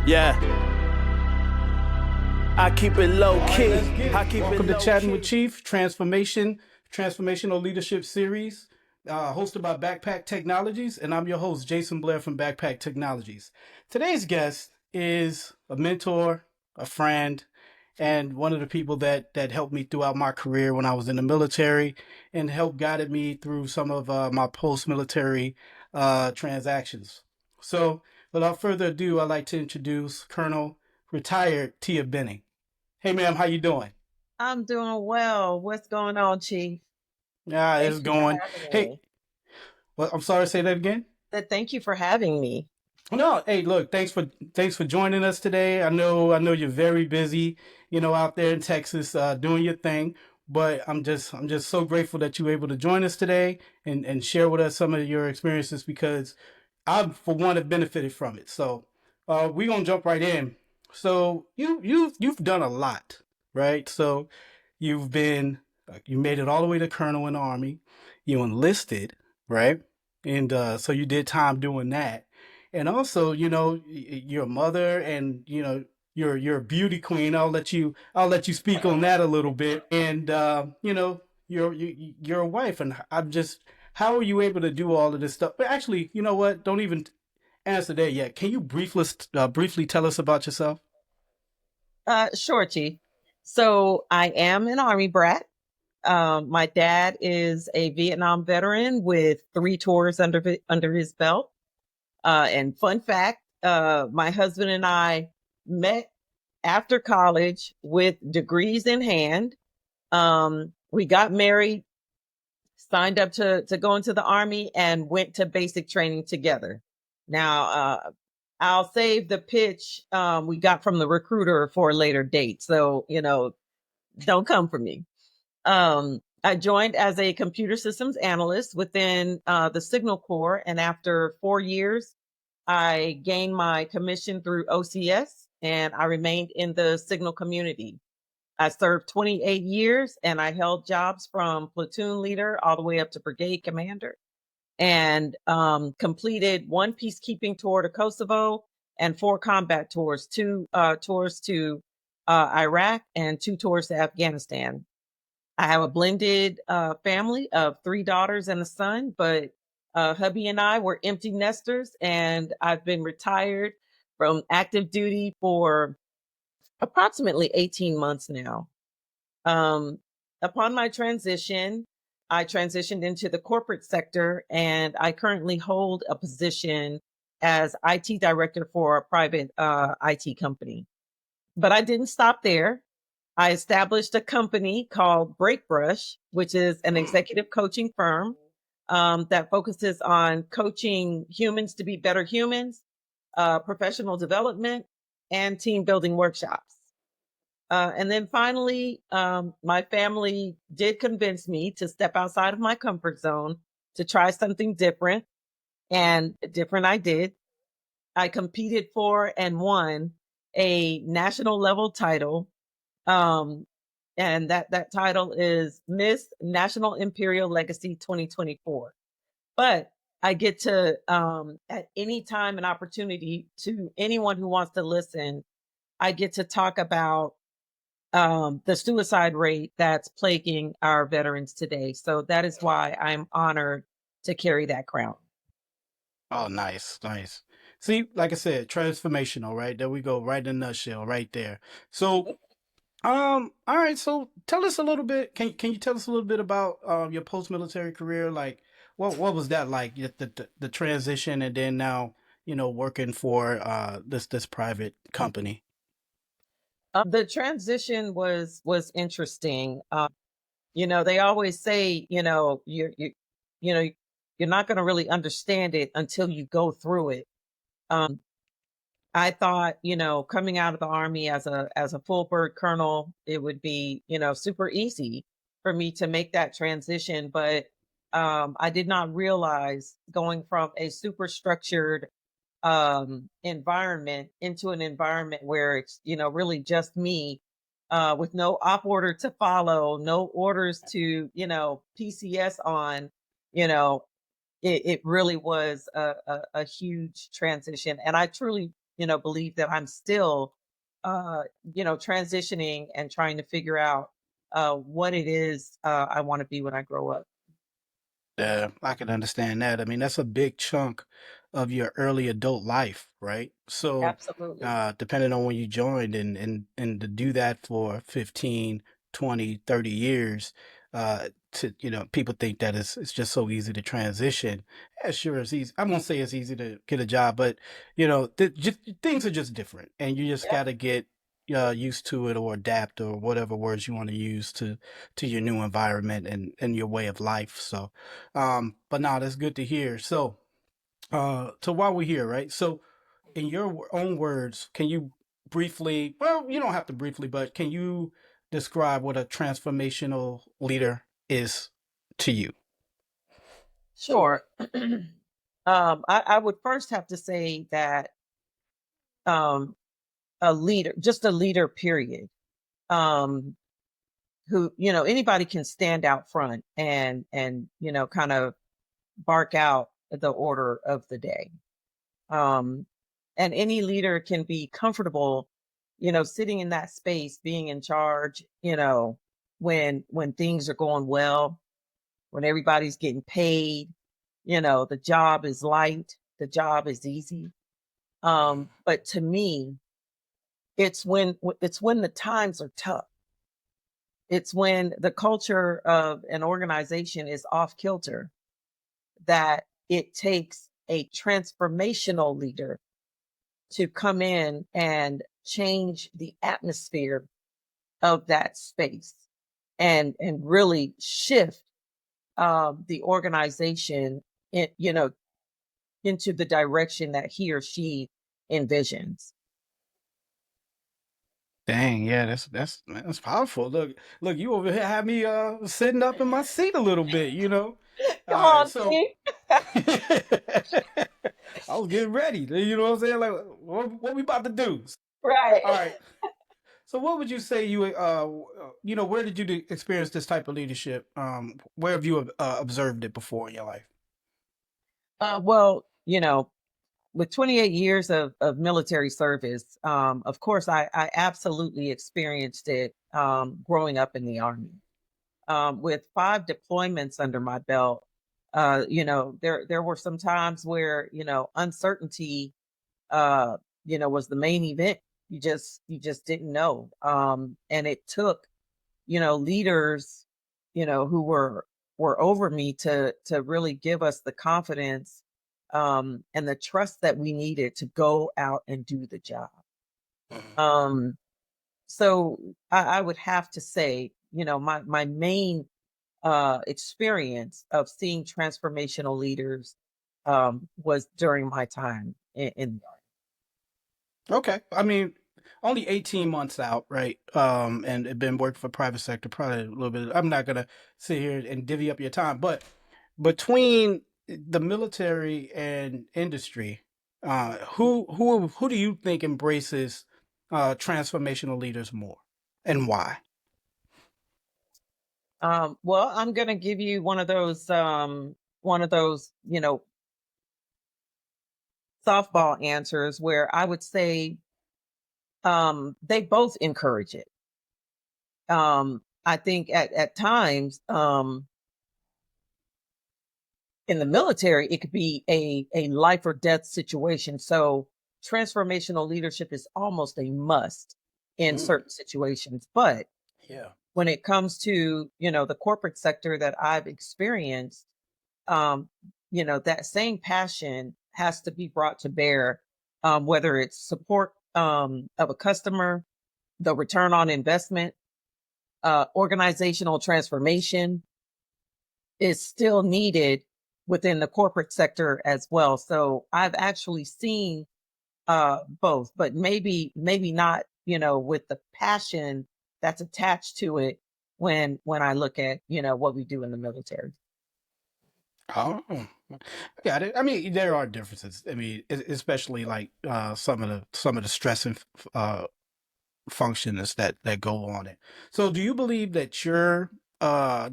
Yeah, I keep it low key. Welcome to Chatting with Chief, Transformational Leadership Series, hosted by Backpack Technologies, and I'm your host, Jason Blair from Backpack Technologies. Today's guest is a mentor, a friend, and one of the people that helped me throughout my career when I was in the military and helped guided me through some of my post-military transactions. So, without further ado, I'd like to introduce Colonel Retired Tia Benning. Hey, ma'am, how you doing? I'm doing well. What's going on, Chief? Yeah, Thank it's you for going. having Hey, me. well, I'm sorry, say that again. Thank you for having me. No, hey, look, thanks for joining us today. I know you're very busy, out there in Texas, doing your thing. But I'm just so grateful that you were able to join us today and share with us some of your experiences because I, for one, have benefited from it. So, we're gonna jump right in. So you've done a lot, right? So you've been you made it all the way to colonel in the army. You enlisted, right? And so you did time doing that. And also, your mother and you're a beauty queen. I'll let you speak on that a little bit. And you're a wife, and I'm just how are you able to do all of this stuff? But actually, you know what? Don't even answer that yet. Can you briefly tell us about yourself? Sure, Chief. So I am an Army brat. My dad is a Vietnam veteran with 3 tours under his belt. And fun fact, my husband and I met after college with degrees in hand. We got married, signed up to go into the Army, and went to basic training together. Now, I'll save the pitch we got from the recruiter for a later date. So, don't come for me. I joined as a computer systems analyst within the Signal Corps. And after 4 years, I gained my commission through OCS and I remained in the Signal community. I served 28 years and I held jobs from platoon leader all the way up to brigade commander and completed 1 peacekeeping tour to Kosovo and 4 combat tours, 2 tours to Iraq and 2 tours to Afghanistan. I have a blended family of 3 daughters and a son, but hubby and I were empty nesters, and I've been retired from active duty for approximately 18 months now. Um, Upon my transition, I transitioned into the corporate sector, and I currently hold a position as IT director for a private IT company. But I didn't stop there. I established a company called Breakbrush, which is an executive coaching firm that focuses on coaching humans to be better humans, professional development, and team building workshops. And then finally, my family did convince me to step outside of my comfort zone to try something different. And different I did. I competed for and won a national level title. Um, and that title is Miss National Imperial Legacy 2024. But I get to, at any time and opportunity to anyone who wants to listen, I get to talk about the suicide rate that's plaguing our veterans today. So that is why I'm honored to carry that crown. Oh, nice, nice. See, like I said, transformational, right? There we go, right in a nutshell, right there. So, all right. So, tell us a little bit. Can you tell us a little bit about your post-military career? Like, what was that like? The transition, and then now, working for this private company. The transition was interesting. They always say, you know, you're not going to really understand it until you go through it. Um, I thought, coming out of the army as a full bird colonel, it would be, super easy for me to make that transition. But I did not realize going from a super structured environment into an environment where it's, really just me, with no op order to follow, no orders to, PCS on, you know, it really was a huge transition. And I truly, believe that I'm still, uh, transitioning and trying to figure out what it is I want to be when I grow up. Yeah, I can understand that. I mean, that's a big chunk of your early adult life, right? So, Absolutely. depending on when you joined and to do that for 15, 20, 30 years, people think that it's just so easy to transition. Yeah, sure, it's easy. I won't say it's easy to get a job, but just things are just different, and you just Yep. got to get used to it or adapt or whatever words you want to use to your new environment and your way of life. So, but no, that's good to hear. So while we're here, right? So, in your own words, can you briefly, well, you don't have to briefly, but can you describe what a transformational leader is to you? Sure. I would first have to say that um, a leader, just a leader, period, um, who, anybody can stand out front and, kind of bark out the order of the day. Um, and any leader can be comfortable, sitting in that space, being in charge, when things are going well, when everybody's getting paid, the job is light, the job is easy. But to me, it's when the times are tough. It's when the culture of an organization is off kilter that it takes a transformational leader to come in and change the atmosphere of that space and really shift the organization in, into the direction that he or she envisions. Dang, yeah, that's man, that's powerful. Look, you over here have me sitting up in my seat a little bit, you know. All Come right, on, so T. I was getting ready. You know what I'm saying? Like, what we about to do? Right. All right. So, what would you say where did you experience this type of leadership? Where have you observed it before in your life? Well, with 28 years of military service, of course, I absolutely experienced it growing up in the Army. With 5 deployments under my belt, there were some times where uncertainty, uh, was the main event. You just didn't know, and it took leaders, who were over me to really give us the confidence and the trust that we needed to go out and do the job. Mhm. Um, so I would have to say, my main experience of seeing transformational leaders was during my time in the Okay, I mean, only 18 months out, right? And it been working for private sector, probably a little bit. I'm not gonna sit here and divvy up your time, but between the military and industry, who do you think embraces transformational leaders more, and why? Well, I'm going to give you one of those, softball answers where I would say they both encourage it. I think at times in the military, it could be a life or death situation. So transformational leadership is almost a must in Mm, certain situations. But yeah. when it comes to the corporate sector that I've experienced, um, that same passion has to be brought to bear, whether it's support of a customer, the return on investment, organizational transformation is still needed within the corporate sector as well. So I've actually seen both, but maybe not, with the passion that's attached to it when I look at, what we do in the military. Oh, I got it. I mean, there are differences. I mean, especially like some of the stress and functions that go on it. So, do you believe that you are a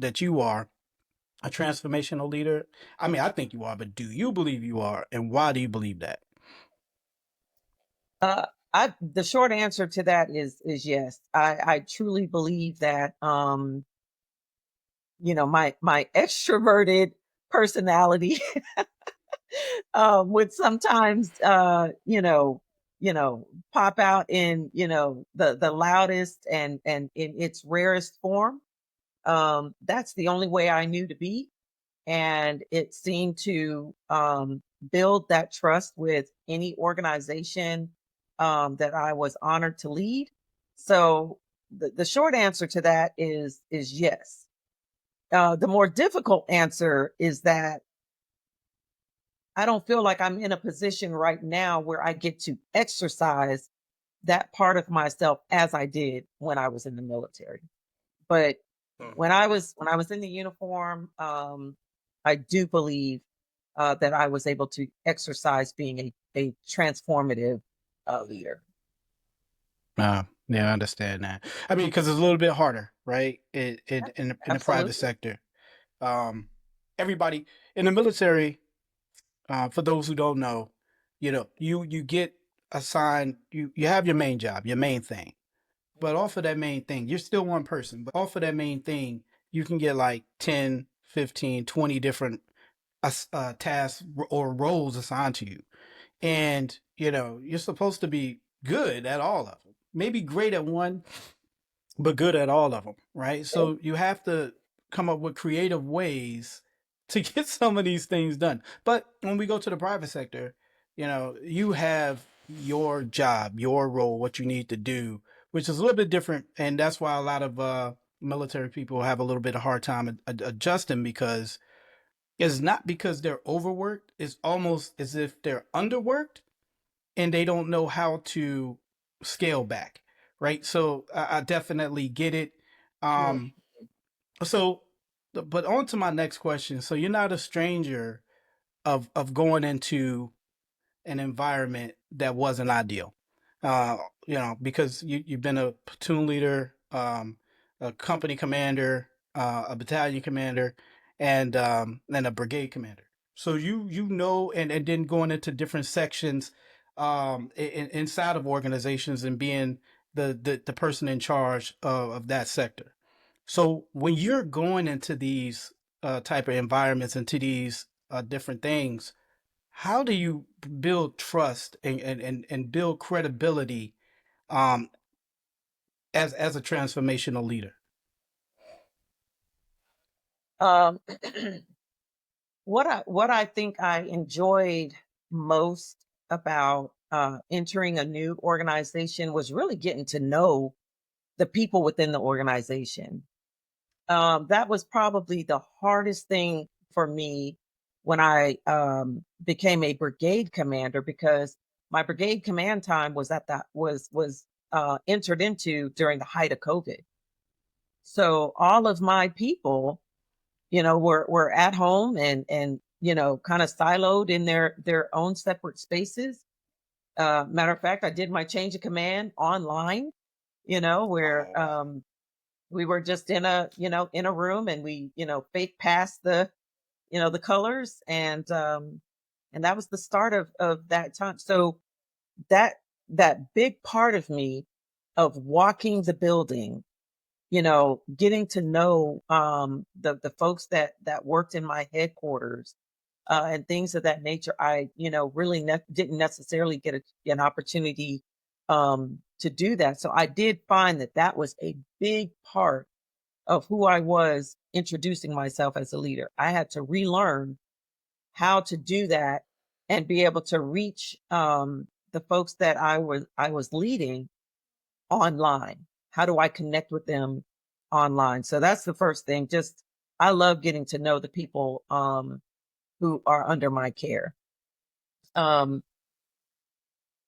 transformational leader? I mean, I think you are, but do you believe you are, and why do you believe that? Uh, the short answer to that is yes. I truly believe that my extroverted personality would sometimes pop out in the loudest and in its rarest form. That's the only way I knew to be, and it seemed to build that trust with any organization that I was honored to lead. So the short answer to that is yes. The more difficult answer is that I don't feel like I'm in a position right now where I get to exercise that part of myself as I did when I was in the military. But Mm. when I was in the uniform, I do believe that I was able to exercise being a transformative leader. Yeah, I understand that. I mean, because it's a little bit harder, right? In the private Absolutely. sector, um, everybody in the military. For those who don't know, you get assigned. You have your main job, your main thing. But off of that main thing, you're still one person. But off of that main thing, you can get like 10, 15, 20 different tasks or roles assigned to you. And, you're supposed to be good at all of them. Maybe great at one, but good at all of them, right? Okay. So you have to come up with creative ways to get some of these things done. But when we go to the private sector, you have your job, your role, what you need to do, which is a little bit different, and that's why a lot of military people have a little bit of hard time adjusting because it's not because they're overworked; it's almost as if they're underworked and they don't know how to scale back, right? So I definitely get it. Mm. Um, so, but on to my next question. So you're not a stranger of going into an environment that wasn't ideal. Uh, because you've been a platoon leader, a company commander, a battalion commander, and a brigade commander. So and then going into different sections inside of organizations and being the person in charge of that sector. So when you're going into these type of environments, into these different things, how do you build trust and build credibility um, as a transformational leader? Um, what I think I enjoyed most about entering a new organization was really getting to know the people within the organization. That was probably the hardest thing for me when I became a brigade commander, because my brigade command time was entered into during the height of COVID. So all of my people, were at home and kind of siloed in their own separate spaces. Matter of fact, I did my change of command online. Where Oh, we were just in a room, and we fake passed the colors, and that was the start of that time. So that that big part of me, of walking the building, getting to know the folks that worked in my headquarters, and things of that nature, I really didn't necessarily get an opportunity to do that. So I did find that was a big part of who I was introducing myself as a leader. I had to relearn how to do that and be able to reach the folks that I was leading online. How do I connect with them online? So that's the first thing. Just I love getting to know the people who are under my care. Um,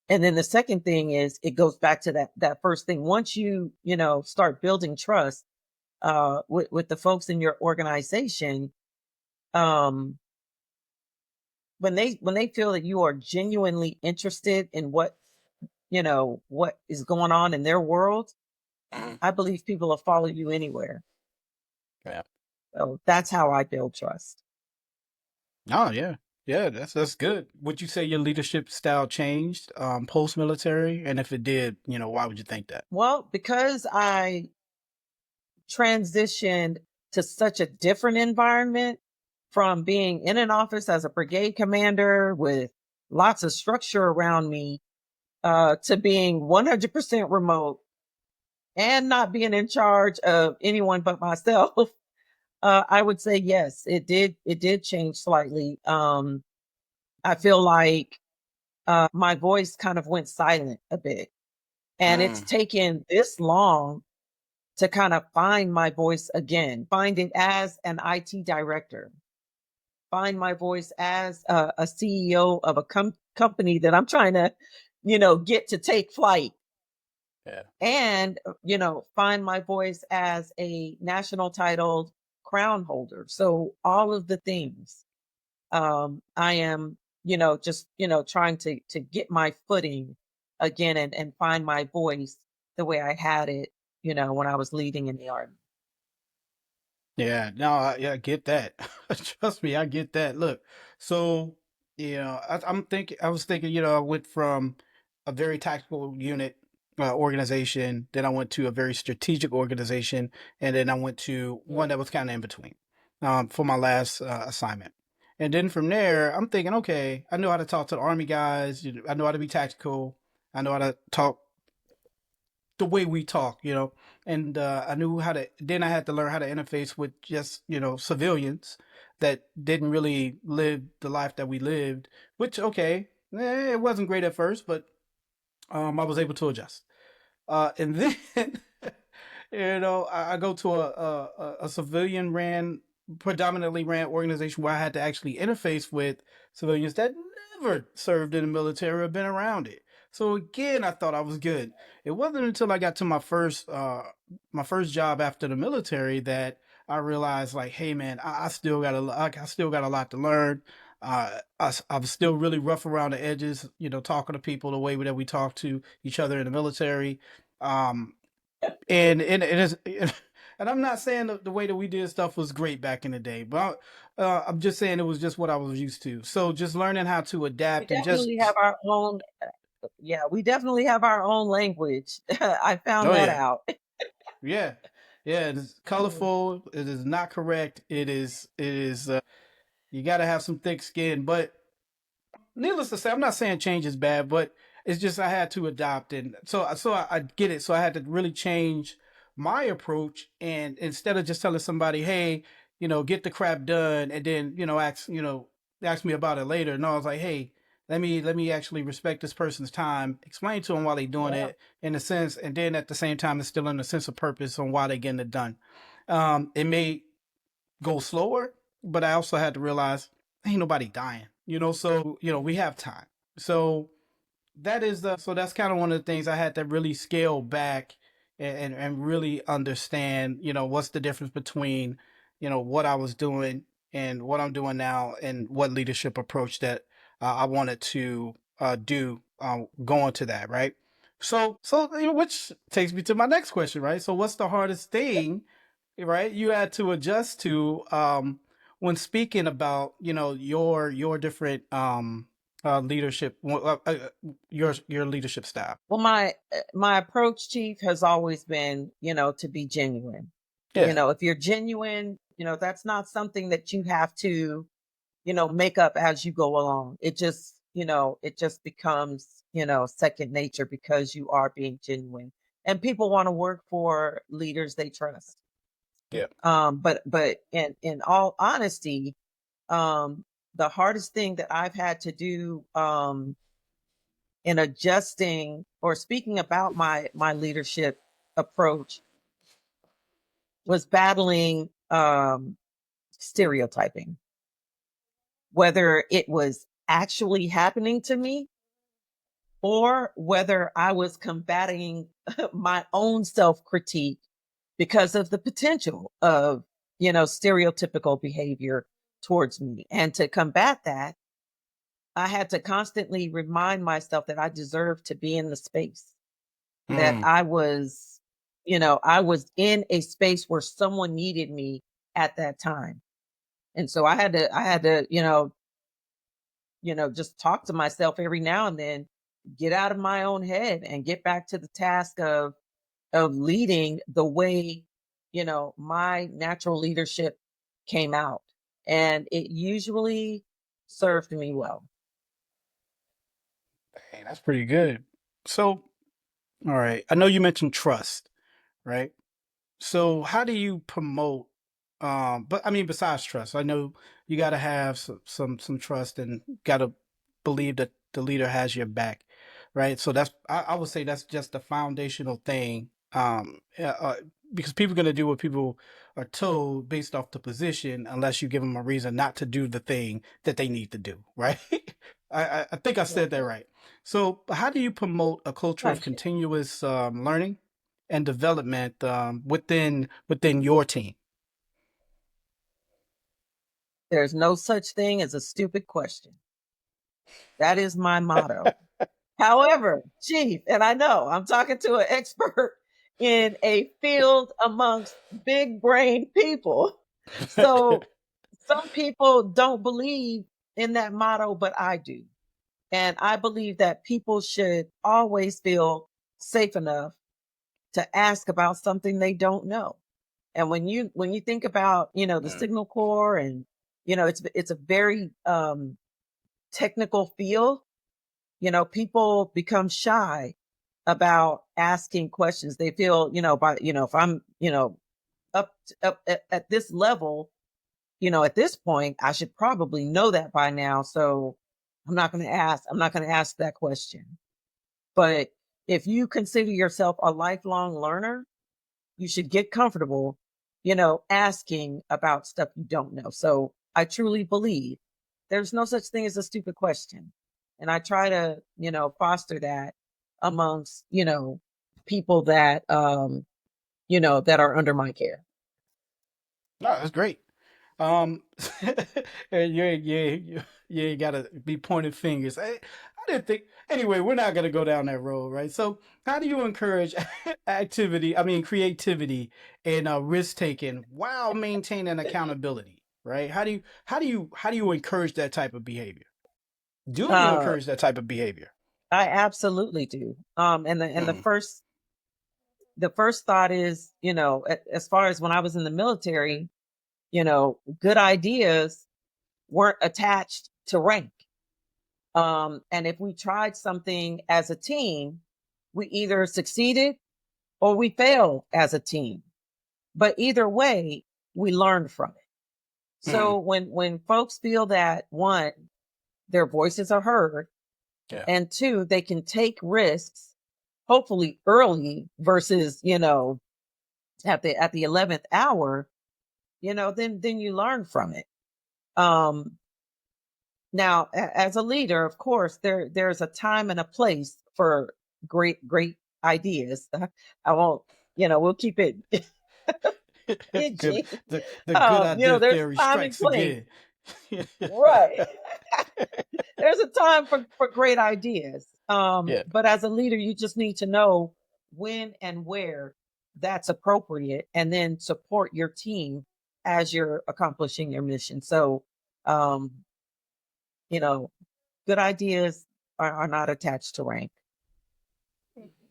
and then the second thing is, it goes back to that first thing. Once start building trust with the folks in your organization, um, when they feel that you are genuinely interested in what is going on in their world, mhm. I believe people will follow you anywhere. Yeah. So that's how I build trust. Oh, yeah. Yeah, that's good. Would you say your leadership style changed post military? And if it did, why would you think that? Well, because I transitioned to such a different environment from being in an office as a brigade commander with lots of structure around me to being 100% remote and not being in charge of anyone but myself. I would say yes, it did change slightly. I feel like my voice kind of went silent a bit, and it's Mm, taken this long to kind of find my voice again, find it as an IT director, find my voice as a CEO of a company that I'm trying to, get to take flight, yeah. and find my voice as a national titled crown holder. So all of the things, I am, just trying to get my footing again, and find my voice the way I had it, when I was leading in the army. Yeah, no, I get that. Trust me, I get that. Look, so I was thinking, I went from a very tactical unit organization, then I went to a very strategic organization, and then I went to one that was kind of in between for my last assignment. And then from there, I'm thinking, okay, I know how to talk to the army guys. I know how to be tactical. I know how to talk the way we talk, and I knew how to. Then I had to learn how to interface with just civilians that didn't really live the life that we lived. Which okay, it wasn't great at first, but I was able to adjust. And then I go to a civilian ran predominantly ran organization where I had to actually interface with civilians that never served in the military or been around it. So again, I thought I was good. It wasn't until I got to my first job after the military that I realized, like, hey man, I still got I still got a lot to learn. I'm still really rough around the edges, talking to people the way that we talk to each other in the military. Um, and it is, and I'm not saying the way that we did stuff was great back in the day, but I'm just saying it was just what I was used to. So just learning how to We adapt and definitely have just, our own. Yeah, we definitely have our own language. I found oh that yeah, out. yeah, yeah. It is colorful. It is not correct. It is. You got to have some thick skin, but needless to say, I'm not saying change is bad, but it's just I had to adopt, and I get it. So I had to really change my approach, and instead of just telling somebody, "Hey, get the crap done," and then ask me about it later. No, I was like, "Hey, let me actually respect this person's time, explain to them why they're doing Yeah. it in a sense, and then at the same time, it's still in a sense of purpose on why they're getting it done." It may go slower, but I also had to realize ain't nobody dying, so we have time. So that's kind of one of the things I had to really scale back and really understand, what's the difference between, what I was doing and what I'm doing now and what leadership approach that I wanted to do going to that, right? So which takes me to my next question, right? So what's the hardest thing, right, you had to adjust to when speaking about your different leadership your leadership style. Well, my approach, Chief, has always been, to be genuine. Yeah. If you're genuine, that's not something that you have to, make up as you go along. It just becomes, second nature because you are being genuine. And people want to work for leaders they trust. Yeah. But in all honesty, the hardest thing that I've had to do in adjusting or speaking about my leadership approach was battling stereotyping, whether it was actually happening to me or whether I was combating my own self critique because of the potential of, stereotypical behavior towards me. And to combat that, I had to constantly remind myself that I deserved to be in the space, that Mm. I was in a space where someone needed me at that time. And so I had to, just talk to myself every now and then, get out of my own head and get back to the task of leading the way, my natural leadership came out. And it usually served me well. Hey, that's pretty good. So, all right. I know you mentioned trust, right? So how do you promote but I mean besides trust, I know you got to have some trust and got to believe that the leader has your back, right? So that's I would say that's just the foundational thing because people are going to do what people are told based off the position unless you give them a reason not to do the thing that they need to do, right? I think I said that Mhm. right. So how do you promote a culture of Thank you. continuous learning and development within your team? There's no such thing as a stupid question. That is my motto. However, chief, and I know I'm talking to an expert in a field amongst big brain people. So some people don't believe in that motto, but I do. And I believe that people should always feel safe enough to ask about something they don't know. And when you think about, the Mm, signal corps and it's a very technical field, people become shy about asking questions. They feel, if I'm, up at this level, at this point, I should probably know that by now. So I'm not going to ask that question. But if you consider yourself a lifelong learner, you should get comfortable, asking about stuff you don't know. So I truly believe there's no such thing as a stupid question. And I try to, foster that amongst, people that are under my care. no, that's great. Um, and you ain't gotta be pointing fingers. I didn't think. Anyway, we're not gonna go down that road, right? So, how do you encourage activity? I mean, creativity and risk taking while maintaining accountability, right? How do you encourage that type of behavior? Do you Uh, encourage that type of behavior? I absolutely do. And Mm, the first thought is, as far as when I was in the military, good ideas weren't attached to rank. And if we tried something as a team, we either succeeded or we failed as a team. But either way, we learned from it. mm, So when folks feel that, one, their voices are heard, yeah. and two, they can take risks, hopefully early versus, at the 11th hour, then you learn from it. Um, Now, as a leader, of course, there's a time and a place for great ideas. I won't, we'll keep it Good. PG. The good idea There's theory time and strikes place. again. Right. There's a time for great ideas. Yeah. But as a leader, you just need to know when and where that's appropriate, and then support your team as you're accomplishing your mission. So, um, you know, good ideas are not attached to rank.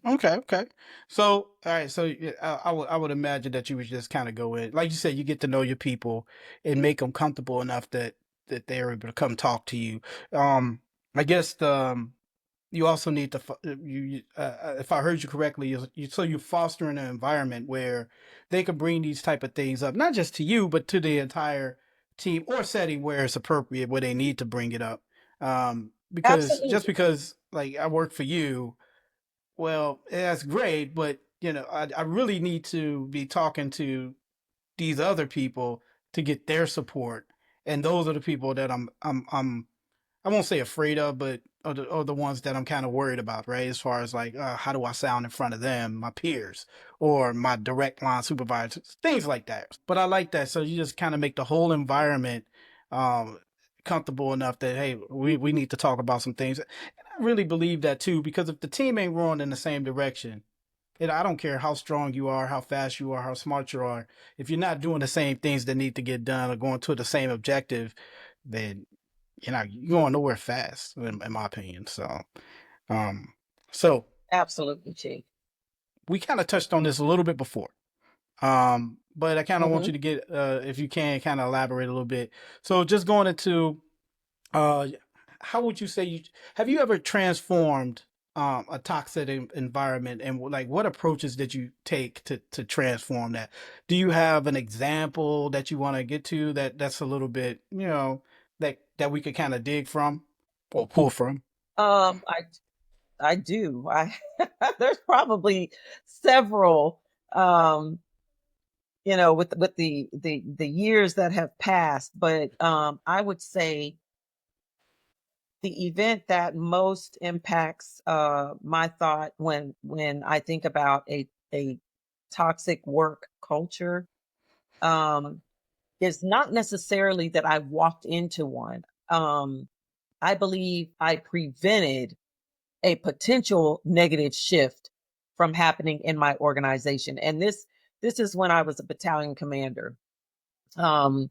Okay, okay. So, all right. So, yeah, I would imagine that you would just kind of go in, like you said, you get to know your people and make them comfortable enough that they're able to come talk to you. I guess you also need to if I heard you correctly, so you're fostering an environment where they can bring these type of things up, not just to you, but to the entire team or setting where it's appropriate, where they need to bring it up. Because just Absolutely. because like I work for you. Well, that's great, but I really need to be talking to these other people to get their support, and those are the people that I won't say afraid of, but are the ones that I'm kind of worried about, right? As far as like, how do I sound in front of them, my peers, or my direct line supervisors, things like that. But I like that. So you just kind of make the whole environment um, comfortable enough that hey, we need to talk about some things. And I really believe that too, because if the team ain't rowing in the same direction, I don't care how strong you are, how fast you are, how smart you are. If you're not doing the same things that need to get done or going to the same objective, then you're going nowhere fast, in my opinion. Um, so Absolutely, Chief. we kind of touched on this a little bit before. But I kind of want Hmm. you to get, if you can, kind of elaborate a little bit. So just going into, uh, how would you say have you ever transformed a toxic environment, and like what approaches did you take to transform that? Do you have an example that you want to get to that's a little bit, that we could kind of dig from or pull from? Um, I I do. I there's probably several. Um, with the years that have passed, but I would say the event that most impacts my thought when I think about a toxic work culture um, is not necessarily that I walked into one. I believe I prevented a potential negative shift from happening in my organization, and this is when I was a battalion commander. Um,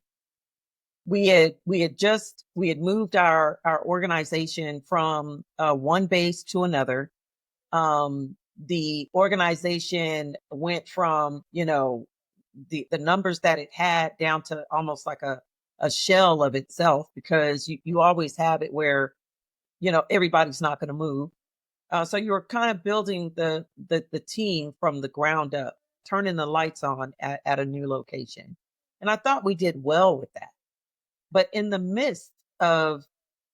we had moved our organization from one base to another. The organization went from the numbers that it had down to almost like a shell of itself, because you always have it where everybody's not going to move. So you were kind of building the team from the ground up, turning the lights on at a new location, and I thought we did well with that. But in the midst of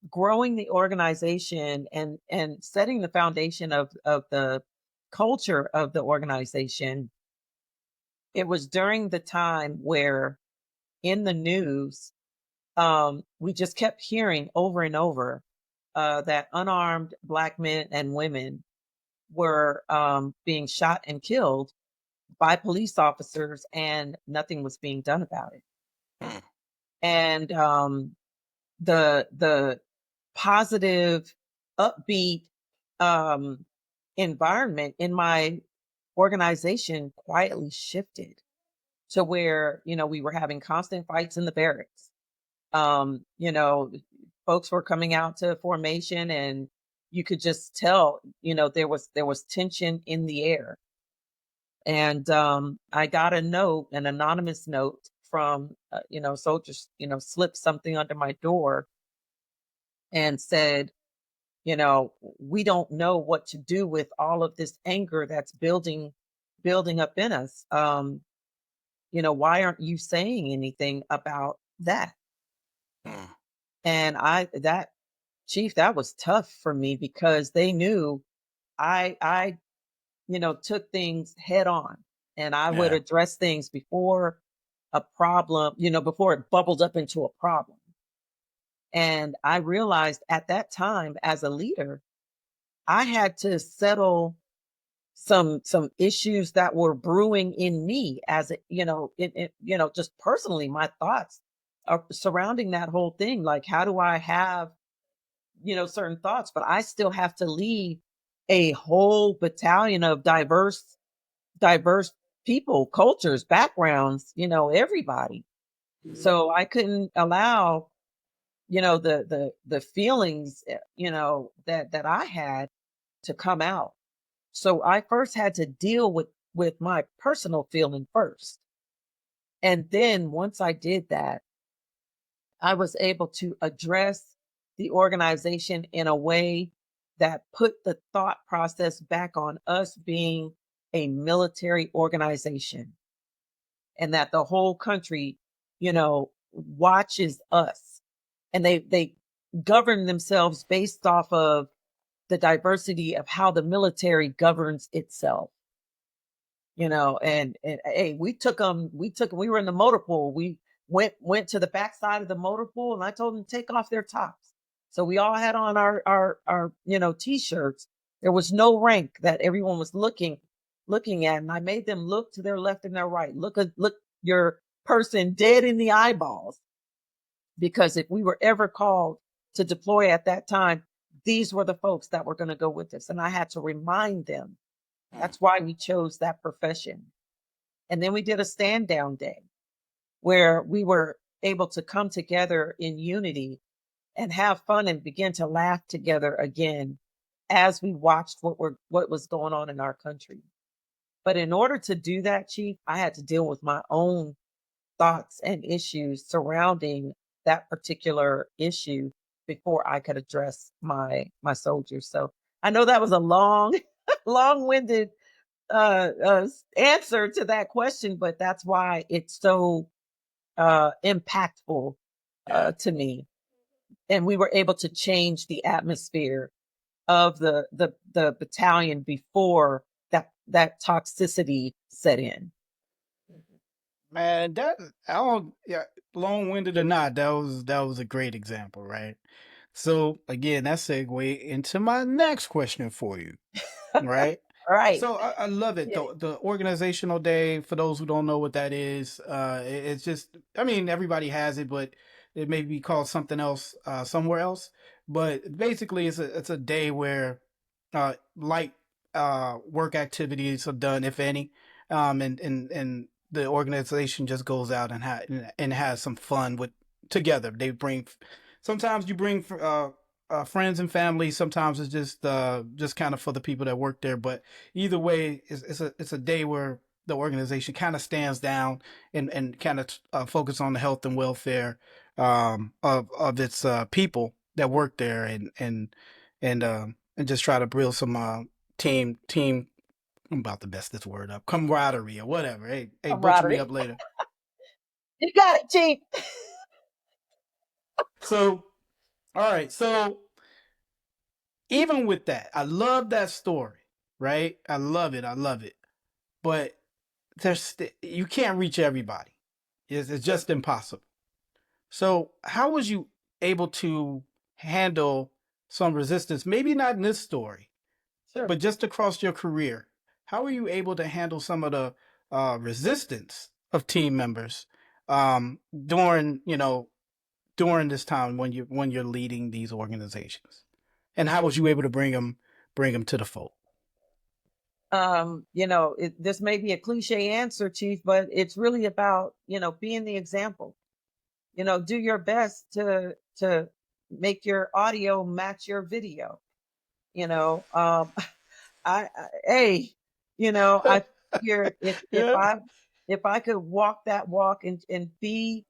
growing the organization and setting the foundation of the culture of the organization, it was during the time where in the news, we just kept hearing over and over that unarmed Black men and women were being shot and killed by police officers, and nothing was being done about it. Mm. And the positive, upbeat um, environment in my organization quietly shifted to where we were having constant fights in the barracks. um you know Folks were coming out to formation, and you could just tell there was tension in the air. And I got a note, an anonymous note from soldiers, slipped something under my door and said, we don't know what to do with all of this anger that's building up in us. Why aren't you saying anything about that? Mm. And that chief, that was tough for me, because they knew I took things head on, and I would Yeah. address things before a problem, before it bubbled up into a problem. And I realized at that time, as a leader, I had to settle some issues that were brewing in me, as just personally, my thoughts are surrounding that whole thing. Like, how do I have certain thoughts, but I still have to lead a whole battalion of diverse people, cultures, backgrounds, everybody. So I couldn't allow the feelings that I had to come out. So I first had to deal with my personal feeling first. And then once I did that, I was able to address the organization in a way that put the thought process back on us being a military organization, and that the whole country, watches us, and they govern themselves based off of the diversity of how the military governs itself. And hey, we were in the motor pool. We went to the backside of the motor pool, and I told them to take off their tops. So we all had on our t-shirts. There was no rank that everyone was looking at, and I made them look to their left and their right. Look your person dead in the eyeballs, because if we were ever called to deploy at that time, these were the folks that were going to go with us, and I had to remind them Mm. that's why we chose that profession. And then we did a stand down day where we were able to come together in unity and have fun and begin to laugh together again as we watched what was going on in our country. But in order to do that, Chief, I had to deal with my own thoughts and issues surrounding that particular issue before I could address my soldiers. So I know that was a long, long-winded answer to that question, but that's why it's so impactful Yeah. to me. And we were able to change the atmosphere of the battalion before that toxicity set in. Man, that I don't yeah, long-winded or not, that was a great example, right? So again, that segue into my next question for you, right? Right. So I love it. Yeah. The organizational day, for those who don't know what that is, it's just, I mean, everybody has it, but it may be called something else somewhere else. But basically, it's a day where light work activities are done, if any, and the organization just goes out and has some fun with together. They bring sometimes you bring friends and family. Sometimes it's just kind of for the people that work there, but either way, it's a day where the organization kind of stands down and kind of focus on the health and welfare of its people that work there and just try to build some team. I'm about to mess this word up, camaraderie or whatever. Hey, butcher me Camaraderie. up later. You got it, Chief. So, all right. So even with that, I love that story, right? I love it. I love it. But you can't reach everybody. It's Sure. just impossible. So how was you able to handle some resistance? Maybe not in this story, Sure. but just across your career. How were you able to handle some of the resistance of team members during during this time when you're leading these organizations? And how was you able to bring them to the fold? This may be a cliche answer, Chief, but it's really about, being the example. Do your best to make your audio match your video. You know, hey, I figured Yeah, if I could walk that walk and be,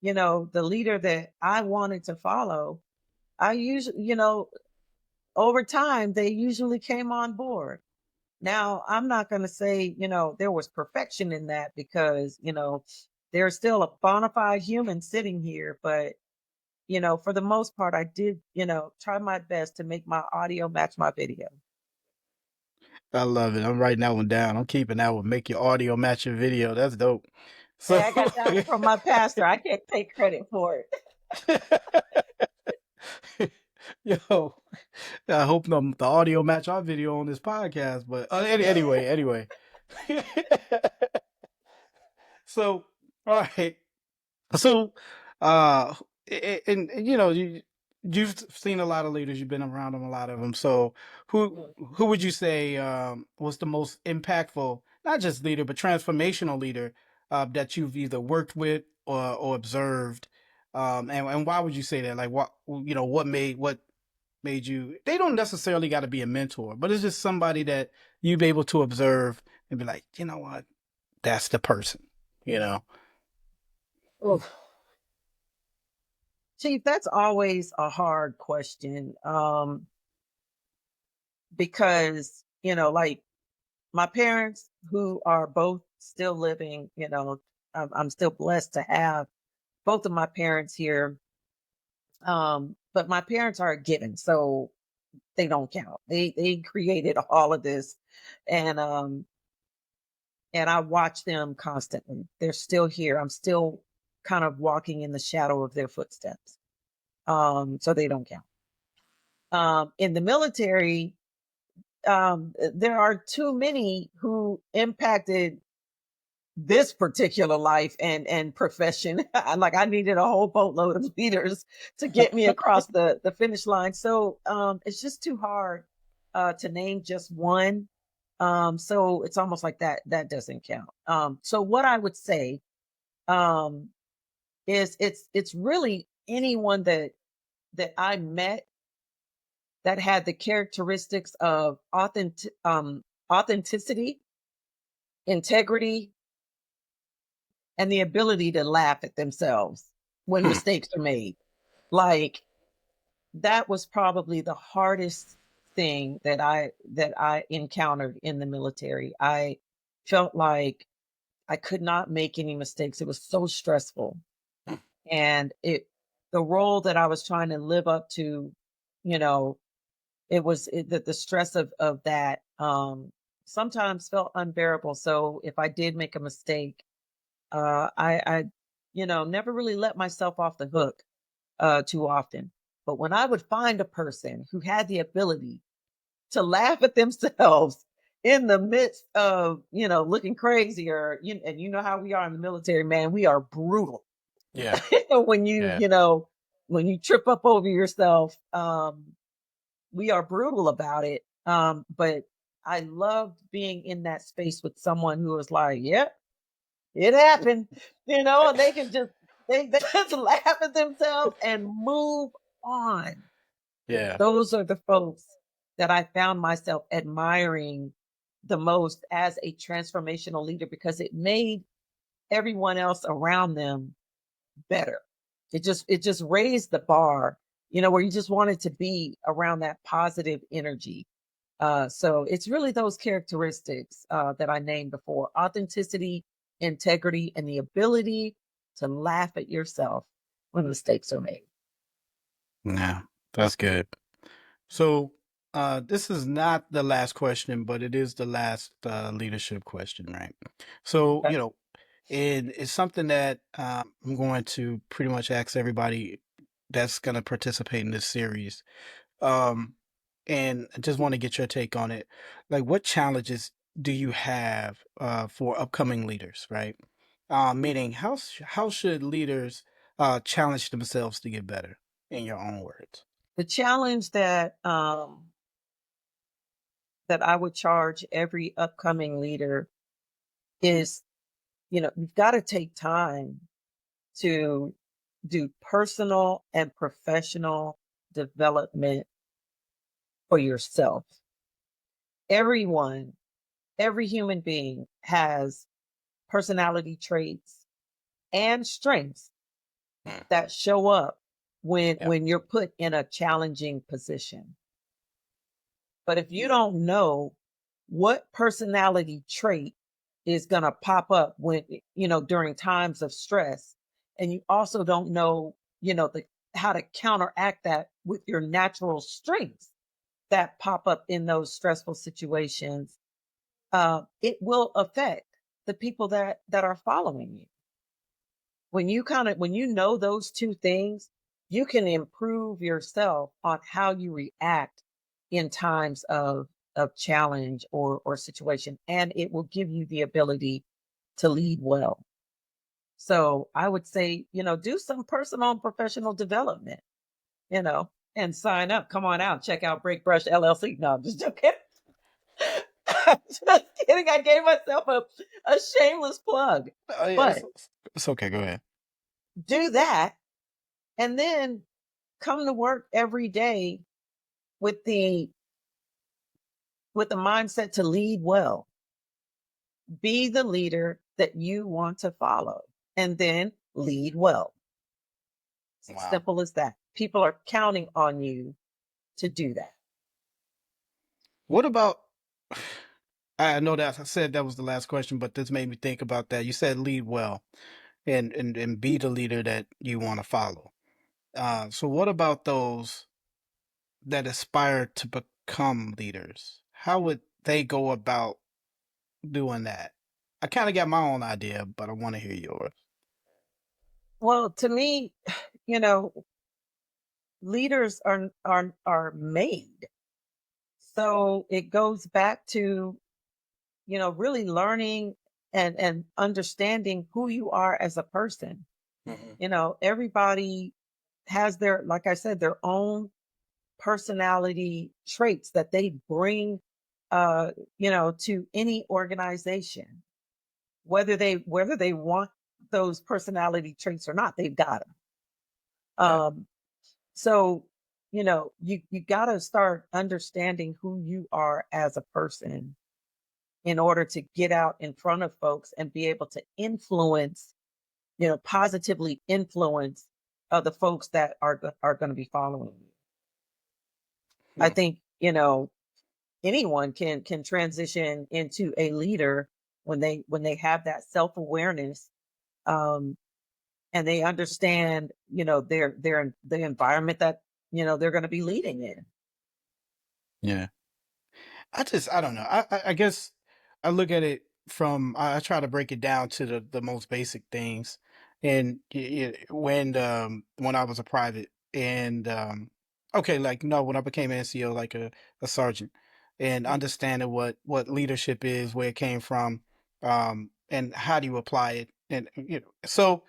the leader that I wanted to follow, I usually, over time they usually came on board. Now, I'm not going to say, there was perfection in that because, there's still a bona fide human sitting here, but for the most part, I did, try my best to make my audio match my video. I love it. I'm writing that one down. I'm keeping that one. Make your audio match your video. That's dope. Hey, So, I got that one from my pastor. I can't take credit for it. yo, I hope the audio match our video on this podcast. But anyway. So, all right. So, uh, and you've seen a lot of leaders. You've been around them, a lot of them. So, who Mhm. who would you say was the most impactful, not just leader, but transformational leader that you've either worked with or observed? And why would you say that? Like, what made you? They don't necessarily got to be a mentor, but it's just somebody that you've been able to observe and be like, you know what, that's the person. You know. Oof. Chief, that's always a hard question. Because, like my parents who are both still living, I'm still blessed to have both of my parents here. But my parents are a given, so they don't count. They created all of this, and I watch them constantly. They're still here. I'm still kind of walking in the shadow of their footsteps. So they don't count. In the military, there are too many who impacted this particular life and profession. Like I needed a whole boatload of leaders to get me across the finish line. So it's just too hard to name just one. So it's almost like that doesn't count. So what I would say um, is it's really anyone that that I met that had the characteristics of authenticity, integrity, and the ability to laugh at themselves when Hmm. mistakes are made. Like, that was probably the hardest thing that I encountered in the military. I felt like I could not make any mistakes. It was so stressful. And the role that I was trying to live up to, you know, the stress of that sometimes felt unbearable. So if I did make a mistake, I never really let myself off the hook too often. But when I would find a person who had the ability to laugh at themselves in the midst of, looking crazy, and you know how we are in the military, man, we are brutal. Yeah. when you, Yeah. you know, when you trip up over yourself, we are brutal about it. But I loved being in that space with someone who was like, yep, it happened, and they just laugh at themselves and move on. Yeah. Those are the folks that I found myself admiring the most as a transformational leader because it made everyone else around them better. It just raised the bar, where you just wanted to be around that positive energy. So it's really those characteristics that I named before: authenticity, integrity, and the ability to laugh at yourself when mistakes are made. Yeah. That's good. So, this is not the last question, but it is the last leadership question, right? So, Okay. it's something that I'm going to pretty much ask everybody that's going to participate in this series. Um, and I just want to get your take on it. Like, what challenges do you have for upcoming leaders, right? Meaning, how should leaders challenge themselves to get better, in your own words? The challenge that I would charge every upcoming leader is, you've got to take time to do personal and professional development for yourself. Everyone, every human being has personality traits and strengths Mm. that show up when Yep. when you're put in a challenging position. But if you don't know what personality trait is going to pop up during times of stress, and you also don't know, how to counteract that with your natural strengths that pop up in those stressful situations, it will affect the people that are following you. When you know those two things, you can improve yourself on how you react in times of challenge or situation, and it will give you the ability to lead well. So I would say, do some personal and professional development, and sign up. Come on out, check out Break Brush LLC. No, I'm just joking. Just kidding. I gave myself a shameless plug. Oh, yeah, But it's okay. Go ahead. do that and then come to work every day with the mindset to lead well. Be the leader that you want to follow and then lead well. Wow. Simple as that. People are counting on you to do that. What about? I know that I said that was the last question, but this made me think about that. You said lead well and be the leader that you want to follow. So what about those that aspire to become leaders? How would they go about doing that? I kind of got my own idea, but I want to hear yours. Well, to me, you know, leaders are made. So it goes back to, really learning and understanding who you are as a person. Hmm. Everybody has like I said, their own personality traits that they bring, uh, to any organization, whether they want those personality traits or not, they've got them. Yeah. So, you got to start understanding who you are as a person in order to get out in front of folks and be able to influence, positively influence the folks that are going to be following you. I Hmm. think, anyone can transition into a leader when they have that self-awareness, um and they understand, their the environment that, they're going to be leading in. Yeah. I don't know. I guess I look at it from I try to break it down to the most basic things. And when I was a private and okay, like no, when I became an NCO, like a sergeant, and Mhm. understanding what leadership is, where it came from, and how do you apply it, and so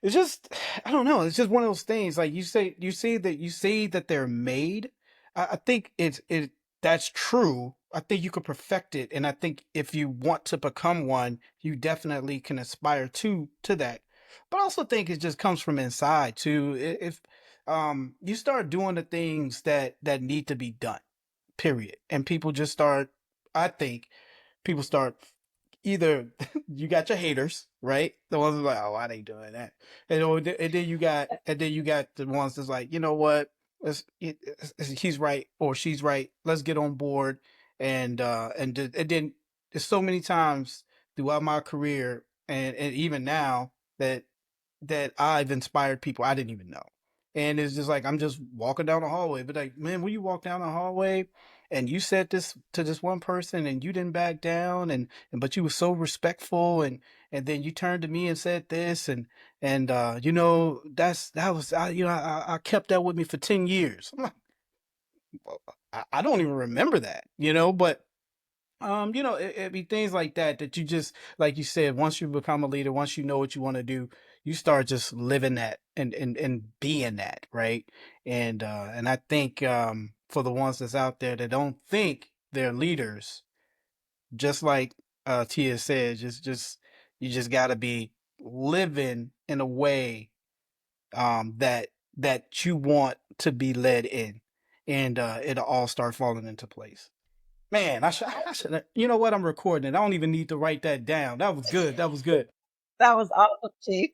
it's just I don't know. It's just one of those things. Like you say that they're made. I think it that's true. I think you could perfect it, and I think if you want to become one, you definitely can aspire to that. But I also think it just comes from inside too. If you start doing the things that need to be done, period, and people just start. I think people start either you got your haters, right? The ones who are like, oh, why they doing that? And then you got the ones that's like, you know what? He's right or she's right. Let's get on board. And then there's so many times throughout my career and even now that I've inspired people I didn't even know. And it's just like I'm just walking down the hallway, but like, man, when you walk down the hallway and you said this to this one person and you didn't back down and but you were so respectful and then you turned to me and said this and that was I kept that with me for 10 years. I'm like, well, I don't even remember that, but it'd be things like that that you just, like you said, once you become a leader, once you know what you want to do, you start just living that and being that, right? And I think for the ones that's out there that don't think they're leaders, just like Tia said, just you just got to be living in a way that you want to be led in, and it'll all start falling into place. Man, I should. You know what? I'm recording it. I don't even need to write that down. That was good. That was good. That was awesome, Chief.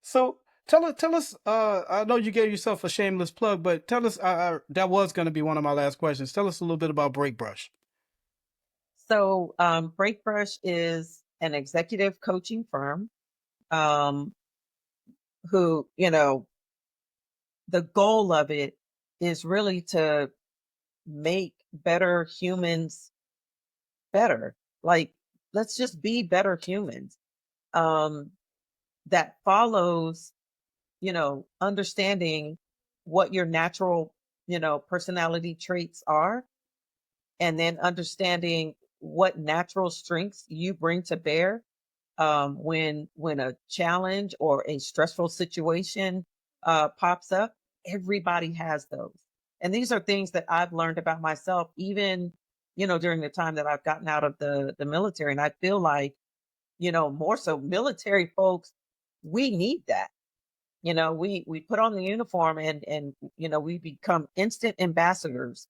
So tell us. I know you gave yourself a shameless plug, but tell us. That was going to be one of my last questions. Tell us a little bit about Breakbrush. So, Breakbrush is an executive coaching firm, um, who, the goal of it is really to make better humans better. Like, let's just be better humans. Um, that follows, understanding what your natural, personality traits are, and then understanding what natural strengths you bring to bear, when a challenge or a stressful situation pops up. Everybody has those, and these are things that I've learned about myself, even, during the time that I've gotten out of the military. And I feel like, more so military folks, we need that. We put on the uniform, and we become instant ambassadors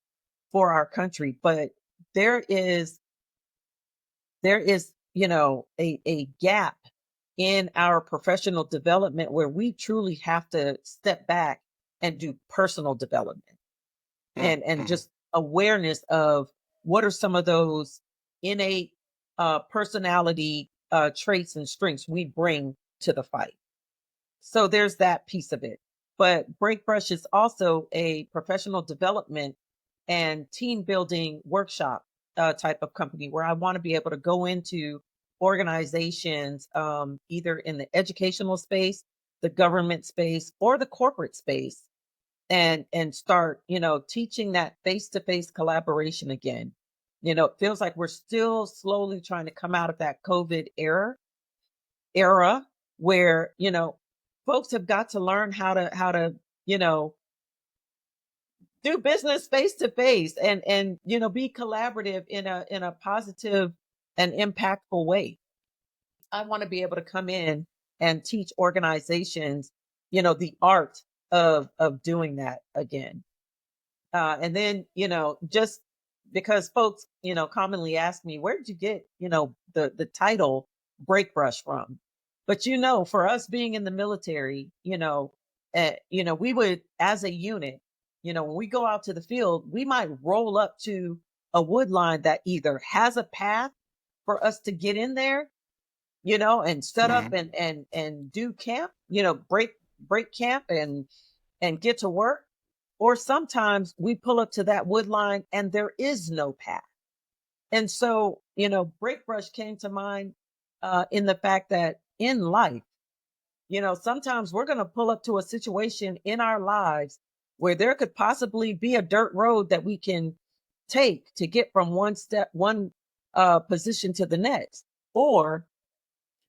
for our country. But there is a gap in our professional development where we truly have to step back and do personal development, and Mm-hmm. just awareness of what are some of those innate personality traits and strengths we bring to the fight. So there's that piece of it. But Breakbrush is also a professional development and team building workshop type of company, where I want to be able to go into organizations, either in the educational space, the government space, or the corporate space, and start, teaching that face to face collaboration again. It feels like we're still slowly trying to come out of that COVID era where, folks have got to learn how to you know do business face to face, and be collaborative in a positive and impactful way. I want to be able to come in and teach organizations, the art of doing that again. And then, just because folks, commonly ask me, where did you get, the title brake brush from? But, for us being in the military, we would, as a unit, when we go out to the field, we might roll up to a wood line that either has a path for us to get in there, and set up Mhm. and do camp, break camp and get to work. Or sometimes we pull up to that wood line and there is no path. And so, brake brush came to mind in the fact that in life, sometimes we're going to pull up to a situation in our lives where there could possibly be a dirt road that we can take to get from one position to the next. Or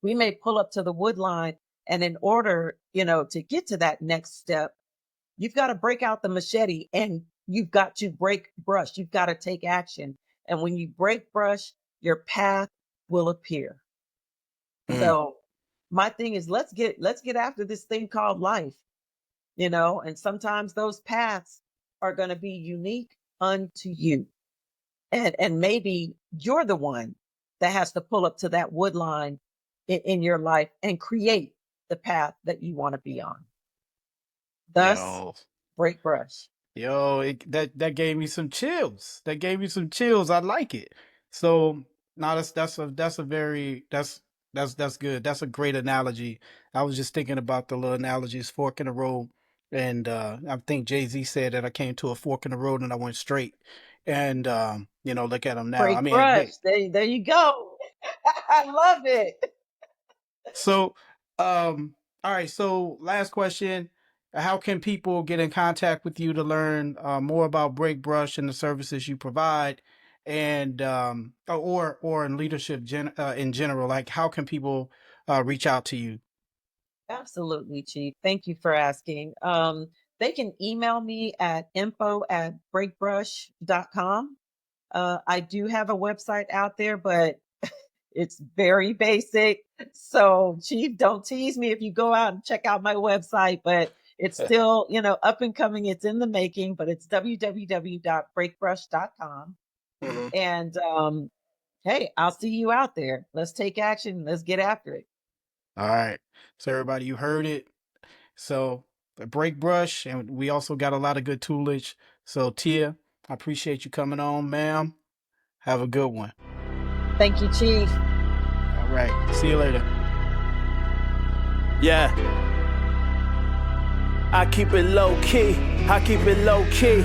we may pull up to the wood line, and in order, to get to that next step, you've got to break out the machete and you've got to break brush. You've got to take action. And when you break brush, your path will appear. Mm. So my thing is let's get after this thing called life, and sometimes those paths are going to be unique unto you. And maybe you're the one that has to pull up to that wood line in your life and create the path that you want to be on. Thus, Yo, break brush. that gave me some chills. That gave me some chills. I like it. So now that's a very that's good. That's a great analogy. I was just thinking about the little analogies, fork in the road, and I think Jay-Z said that I came to a fork in the road and I went straight. And look at him now. I Break mean, brush. hey, There you go. I love it. so, all right. So, last question: how can people get in contact with you to learn more about Break Brush and the services you provide, and or in leadership in general? Like, how can people reach out to you? Absolutely, Chief. Thank you for asking. They can email me at info@breakbrush.com. I do have a website out there, but it's very basic. So, Chief, don't tease me if you go out and check out my website, but it's still, up and coming. It's in the making, but it's www.breakbrush.com. Mhm. And hey, I'll see you out there. Let's take action. Let's get after it. All right. So, everybody, you heard it. So, the Break Brush, and we also got a lot of good toolage. So, Tia, I appreciate you coming on, ma'am. Have a good one. Thank you, Chief. All right. See you later. Yeah, I keep it low key. I keep it low key.